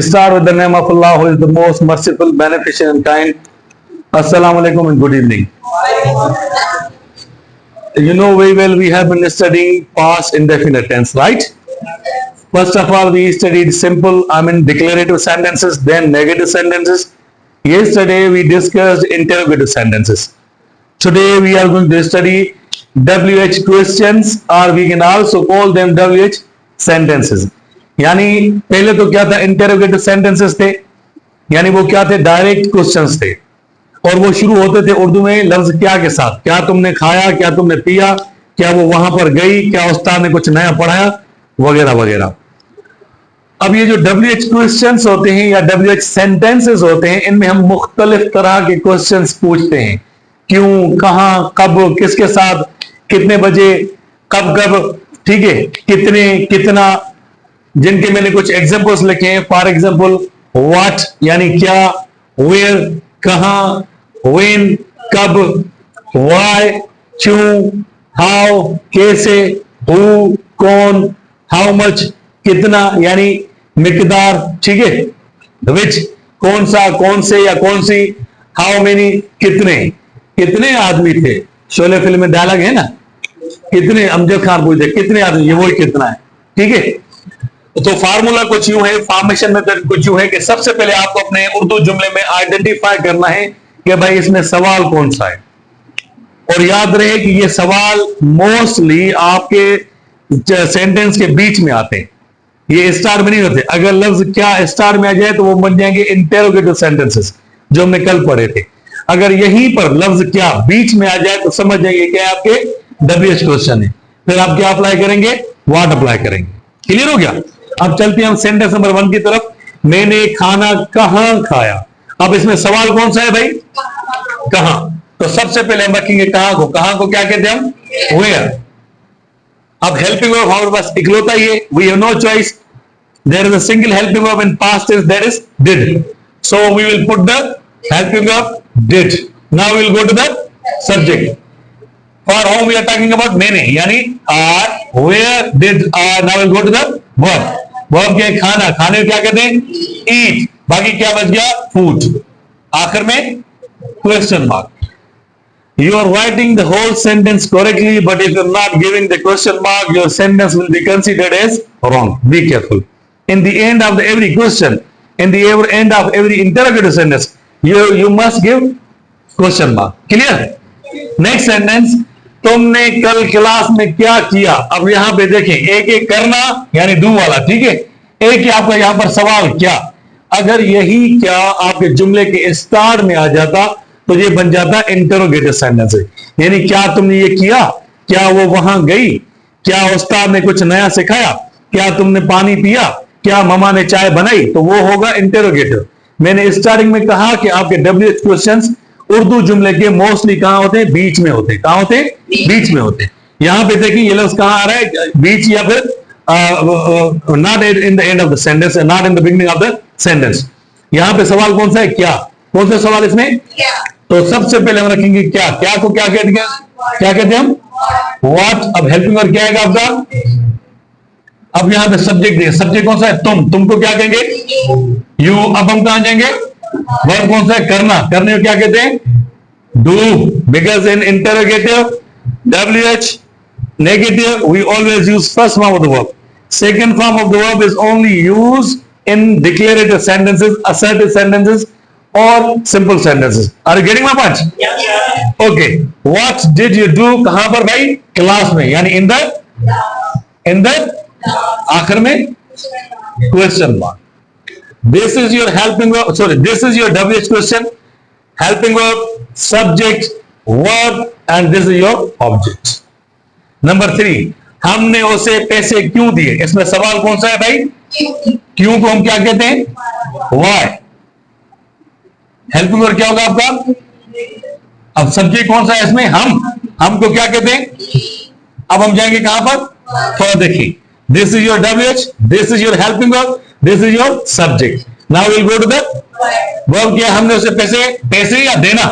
Start with the name of Allah, who is the most merciful, beneficent, and kind. Assalamu alaikum and good evening. You know very well we have been studying past indefinite tense, right? First of all, we studied simple, declarative sentences, then negative sentences. Yesterday, we discussed interrogative sentences. Today, we are going to study WH questions, or we can also call them WH sentences. यानी पहले तो क्या था, interrogative sentences थे, यानी वो क्या थे, डायरेक्ट क्वेश्चंस थे, और वो शुरू होते थे उर्दू में लफ्ज क्या के साथ, क्या तुमने खाया, क्या तुमने पिया, क्या वो वहां पर गई, क्या उस्ताद ने कुछ नया पढ़ाया, वगैरह वगैरह। अब ये जो WH क्वेश्चंस होते हैं या WH सेंटेंसेस होते हैं, इनमें हम मुख्तलिफ तरह के क्वेश्चंस पूछते हैं, क्यों, कहां, कब, किसके साथ, कितने बजे, कब कब, ठीक है, कितने, कितना, जिनके मैंने कुछ एग्जांपल्स लिखे हैं। फॉर एग्जांपल व्हाट यानी क्या, वेयर कहां, व्हेन कब, व्हाई क्यों, हाउ कैसे, हु कौन, हाउ मच कितना यानी मिकदार, ठीक है, विच कौन सा, कौन से या कौन सी, हाउ मेनी कितने, कितने आदमी थे, शोले फिल्म में डायलॉग है ना, कितने, अमजद खान पूछते कितने आदमी, ये वही कितना है, ठीक है। तो फार्मूला कुछ यूं है, फॉर्मेशन मेथड कुछ यूं है कि सबसे पहले आपको अपने उर्दू जुमले में आइडेंटिफाई करना है कि भाई इसमें सवाल कौन सा है, और याद रहे कि ये सवाल मोस्टली आपके सेंटेंस के बीच में आते हैं, ये स्टार में नहीं होते। अगर लफ्ज क्या स्टार में आ जाए तो वो बन जाएंगे इंटेरोगेटिव सेंटेंसेस जो हमने कल पढ़े थे। अगर यहीं पर लफ्ज क्या बीच में आ जाए तो समझ जाइए क्या आपके WH क्वेश्चन है, फिर आप क्या अप्लाई करेंगे, व्हाट अप्लाई करेंगे। क्लियर हो गया। अब चलते हैं हम सेंटेंस नंबर 1 की तरफ। मैंने खाना कहां खाया। अब इसमें सवाल कौन सा है भाई, कहां। तो सबसे पहले हम रखेंगे कहां को। कहां को क्या कहते हैं हम, वेयर। अब हेल्पिंग वर्ब हमारे पास इकलौता ही है, we have no choice, there is a single helping verb in past tense, that is did, so we will put the helping verb did. Now we will go to the subject. For whom we are talking about, मैंने यानी are, where, did, are. Now we'll go to the verb. Verb क्या है, खाना, खाने को क्या कहते हैं, eat। बाकी क्या बच गया, food। आखिर में question mark। You are writing the whole sentence correctly, but if you're not giving the question mark, your sentence will be considered as wrong. Be careful. In the end of every question, in the end of every interrogative sentence, you must give question mark. Clear? Next sentence, तुमने कल class में क्या किया। अब यहां पे देखें, एक एक करना यानी डू वाला, ठीक है। एक ही आपका यहां पर सवाल क्या, अगर यही क्या आपके जुमले के स्टार्ट में आ जाता तो ये बन जाता इंटरोगेटिव सेंटेंस, यानी क्या तुमने ये किया, क्या वो वहां गई, क्या उस्ताद ने कुछ नया सिखाया, क्या तुमने पानी पिया, क्या ममा ने चाय बनाई, तो वो होगा इंटरोगेटिव। मैंने स्टार्टिंग में कहा कि आपके WH क्वेश्चंस उर्दू जुमले के मोस्टली कहां होते हैं, बीच में होते हैं। कहां होते हैं, बीच में होते हैं। यहां पे देखिए ये लफ्ज कहां आ रहा है, बीच, या फिर not in the end of the sentence, not in the beginning of the sentence. यहां पे सवाल कौन सा है, क्या। कौन सा सवाल इसमें, तो सबसे पहले हम रखेंगे क्या। क्या को क्या कहते हैं, क्या कहते हैं हम, व्हाट। अब हेल्पिंग वर्ब क्या आएगा आपका, अब यहां पे सब्जेक्ट है, सब्जेक्ट कौन सा है, तुम। तुमको क्या कहेंगे, यू। अब हम कहां जाएंगे, वर्ब कौन सा है, करना। करने को क्या कहते हैं, do. Because in interrogative WH negative we always use first form of the verb. Second form of the verb is only used in declarative sentences, assertive sentences, or simple sentences. Are you getting my point? Yeah. Okay. What did you do? कहां पर भाई, class में, यानी in the आखिर में question mark. This is your helping verb, sorry, this is your WH question, helping verb, subject, verb, and this is your object. Number 3, हमने उसे पैसे क्यों दिए। इसमें सवाल कौन सा है भाई, क्यों को हम क्या कहते हैं, why। हेल्पिंग वर्ब क्या होगा आपका, अब सब्जेक्ट कौन सा है इसमें, हमको क्या कहते हैं। अब हम जाएंगे कहां पर, फॉर देखिए, this is your WH, this is your helping verb, this is your subject. Now we'll go to the verb। क्या, हमने उसे पैसे, पैसे या देना,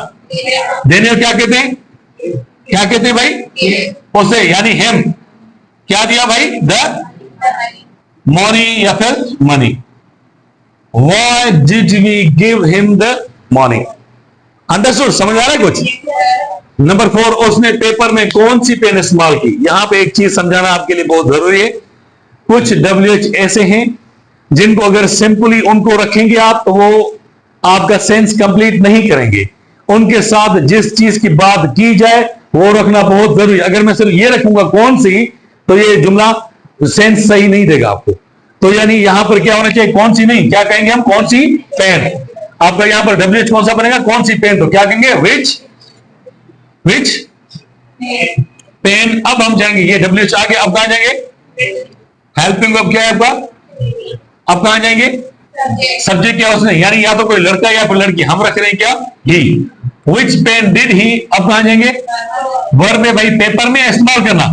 देने को क्या कहते हैं, क्या कहते हैं भाई, उसे यानी हिम। क्या दिया भाई, द मनी या फिर money. Why did we give him the money? Understood? समझ आ रहा है कुछ? नंबर 4, उसने पेपर में कौन सी पेन इस्तेमाल की? यहां पे एक चीज समझाना आपके लिए बहुत जरूरी है। कुछ WH ऐसे हैं जिनको अगर सिंपली उनको रखेंगे आप तो वो आपका सेंस कंप्लीट नहीं करेंगे। उनके साथ जिस चीज की बात की जाए वो रखना बहुत जरूरी है। अगर मैं सिर्फ ये रखूंगा कौन सी, तो ये जुमला सेंस सही नहीं देगा आपको। तो यानी यहां पर क्या होना चाहिए? कौन सी नहीं, क्या कहेंगे हम? कौन सी पेन। आपका यहां पर WH कौन सा बनेगा? कौन सी पेन। तो क्या कहेंगे? विच पेन। अब हम जाएंगे, ये WH आ गया, अब कहां जाएंगे? हेल्पिंग वर्ब क्या है आपका? अब कहां जाएंगे? सब्जेक्ट क्या उसने, यानी या तो कोई लड़का या कोई लड़की, हम रख रहे हैं क्या? ही। विच पेन डिड ही, अब कहां जाएंगे? वर्ब में भाई पेपर में इस्तेमाल करना,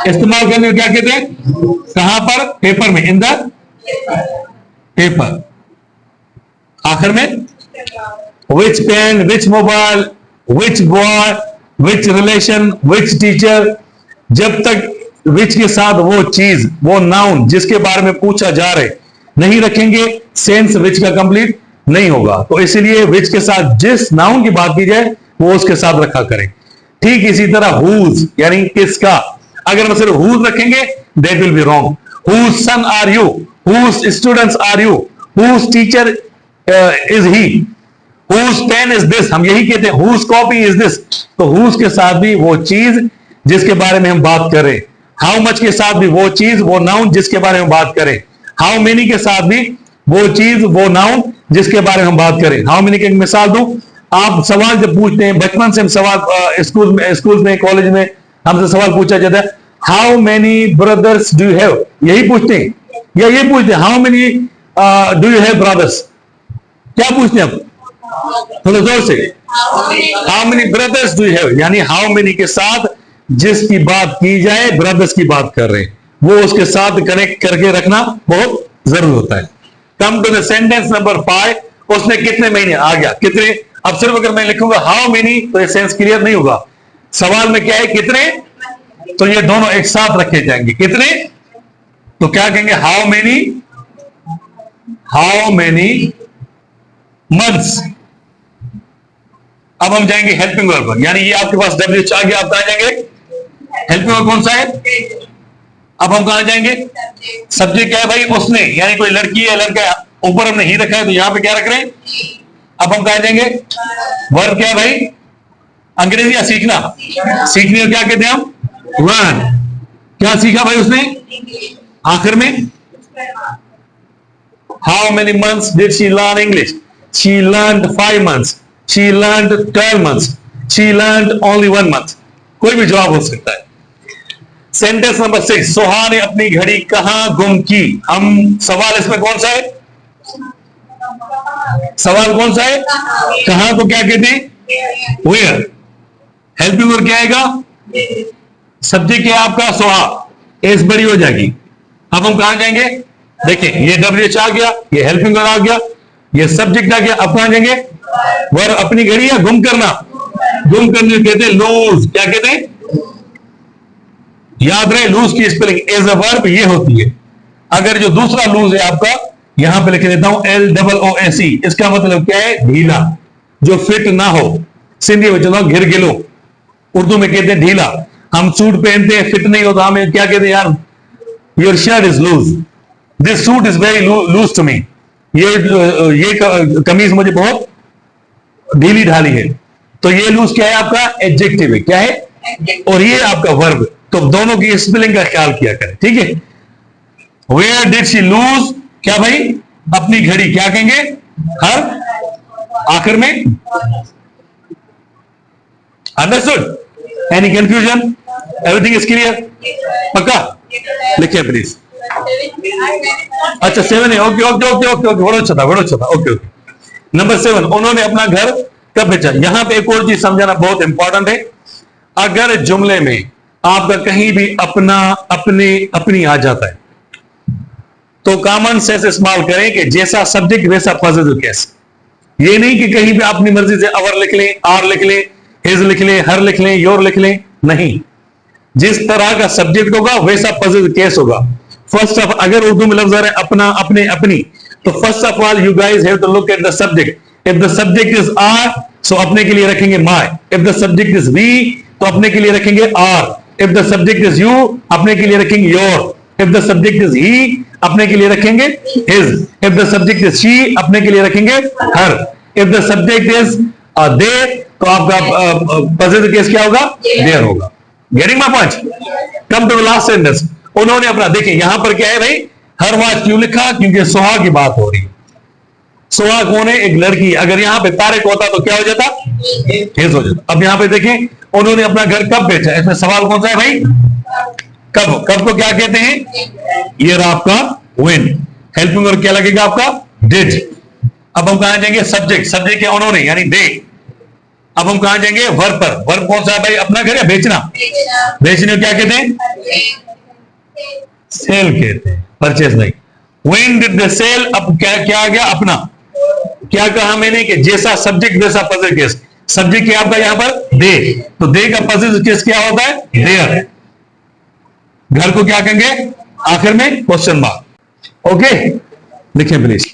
इस्तेमाल करने को क्या कहते हैं? कहां पर? पेपर में, इन द पेपर। आखिर में which pen, which mobile, which boy, which relation, which teacher. जब तक विच के साथ वो चीज, वो नाउन जिसके बारे में पूछा जा रहा है नहीं रखेंगे, सेंस विच का कंप्लीट नहीं होगा। तो इसीलिए विच के साथ जिस नाउन की बात की जाए वो उसके साथ रखा करें। ठीक इसी तरह हुज, यानी किसका। अगर हम सिर्फ हुज रखेंगे that will be wrong. Whose son are you, whose students are you, whose teacher is he, whose pen is this, हम यही कहते हैं हुज कॉपी इज दिस। तो हुज के साथ भी वो चीज जिसके बारे में हम बात करें, हाउ मच के साथ भी वो चीज, वो नाउन जिसके बारे में बात करें, हाउ मेनी के साथ भी वो चीज, वो नाउन जिसके बारे में हम बात करें। हाउ मेनी की एक मिसाल दूं, आप सवाल जब पूछते हैं, बचपन से हम सवाल स्कूल में कॉलेज में हमसे सवाल पूछा जाता है, how many brothers do you have, यही पूछते हैं या ये पूछते हैं how many do you have brothers? क्या पूछते हैं आप? थोड़ा जोर से, how many brothers do you have, यानी हाउ मेनी के साथ जिसकी बात की जाए, ब्रदर्स की बात कर रहे हैं, वो उसके साथ कनेक्ट करके रखना बहुत जरूरी होता है। Come to the sentence number 5, उसने कितने महीने, आ गया कितने। अब सिर्फ अगर मैं लिखूंगा हाउ मेनी तो ये सेंस क्लियर नहीं होगा। सवाल में क्या है? कितने, तो ये दोनों एक साथ रखे जाएंगे। कितने, तो क्या कहेंगे? How many months. अब हम जाएंगे हेल्पिंग वर्ब पर, यानी ये आपके पास WH आ गया, आप कहां जाएंगे? हेल्पिंग वर्ब कौन सा है? अब हम कहां जाएंगे? सब्जेक्ट क्या है भाई? उसने, यानी कोई लड़की है लड़का है, ऊपर हमने ही रखा है तो यहां पे क्या रख रहे हैं? अब हम कहां जाएंगे? वर्ब क्या है भाई? अंग्रेजी या सीखना, सीखने को क्या कहते हैं हम? लर्न। क्या सीखा भाई उसने? आखिर में how many months did she learn English? She learned 5 months, she learned 12 months, she learned only 1 month। कोई भी जवाब हो सकता है। सेंटेंस नंबर 6, सोहा ने अपनी घड़ी कहां गुम की? हम सवाल इसमें कौन सा है? सवाल कौन सा है? कहां को क्या कहते हैं? वेयर। हेल्पिंग वर्ब क्या आएगा? सब्जेक्ट क्या है आपका? सोहा, एस बड़ी हो जाएगी। अब हम कहां जाएंगे? देखिए ये WH आ गया, ये हेल्पिंग वर्ब आ गया, ये सब्जेक्ट आ गया। अब कहां जाएंगे? वर्ब अपनी घड़ी या गुम करना, गुम करने कहते हैं लूज। क्या कहते हैं? याद रहे लूज की स्पेलिंग एज अ वर्ब ये होती है। अगर जो दूसरा लूज है आपका, यहां पे लिख देता हूं LOOSE, इसका मतलब क्या है? ढीला, जो फिट ना हो। सिंधी में चलो घिरघिलो, उर्दू में कहते हैं ढीला। हम सूट पहनते हैं, फिट नहीं होता, हमें क्या कहते हैं? यार your shirt is loose, this suit is very loose to me, ये कमीज मुझे बहुत ढीली ढाली है। तो ये लूज क्या है आपका? एडजेक्टिव है। क्या है? और ये आपका वर्ब। तो दोनों की स्पेलिंग का ख्याल किया करें, ठीक है। वेयर डिड शी लूज, क्या भाई? अपनी घड़ी। क्या कहेंगे? हर, आखिर में। Understood? Any confusion? Everything is clear? पक्का? लिखिए प्लीज। अच्छा 7 है, okay okay okay okay okay, बड़ा अच्छा था, बड़ा अच्छा था, ओके ओके। नंबर 7, उन्होंने अपना घर कब बेचा? यहां पे एक और चीज समझाना बहुत इंपॉर्टेंट है। अगर जुमले में आपका कहीं भी अपना, अपने, अपनी आ जाता है तो कॉमन सेंस इस्तेमाल करें कि जैसा सब्जेक्ट वैसा पॉजिटिव केस। ये नहीं कि कहीं भी अपनी मर्जी से अवर लिख लें, आर लिख लें, हिज लिख लें, हर लिख लें, योर लिख लें, नहीं। जिस तरह का सब्जेक्ट होगा वैसा पॉजिटिव केस होगा। फर्स्ट ऑफ, अगर उर्दू में लफ्ज आ रहा है अपना, अपने, अपनी, तो first of all you guys have to look at the subject. If the subject is are, so अपने के लिए रखेंगे my. If the subject is we, तो अपने के लिए रखेंगे our. If the subject is you, अपने के लिए रखेंगे your. If the subject is he, अपने के लिए रखेंगे his. If the subject is she, अपने के लिए रखेंगे her. If the subject is they, तो आपका पॉजिटिव केस क्या होगा? देयर होगा। Getting my point? Come to the last sentence. उन्होंने अपना, देखिए यहां पर क्या है भाई, हर वाज क्यों लिखा? क्योंकि सुहा की बात हो रही है। सुहा कौन है? एक लड़की। अगर यहां पे तारिक होता तो क्या हो जाता? हिज हो जाता। अब यहां पे देखें, उन्होंने अपना घर कब बेचा? इसमें सवाल कौन सा है भाई? कब। कब को क्या कहते हैं? ये रहा आपका व्हेन। हेल्पिंग वर्ब क्या लगेगा आपका? डिड। अब हम कहां जाएंगे? सब्जेक्ट। सब्जेक्ट क्या? उन्होंने, यानी दे। अब हम कहां जाएंगे? वर्ब पर। वर्ब कौन सा है भाई? अपना घर या बेचना? बेचने को क्या कहते हैं? सेल कहते हैं, परचेज नहीं। When did they sell? अब क्या क्या आ गया? अपना। क्या कहा मैंने कि जैसा सब्जेक्ट वैसा पॉजिटिव केस। सब्जेक्ट क्या आपका यहां पर? दे। तो दे का पॉजिटिव केस क्या होता है? देयर। घर को क्या कहेंगे? आखिर में क्वेश्चन मार्क। ओके, लिखें प्लीज।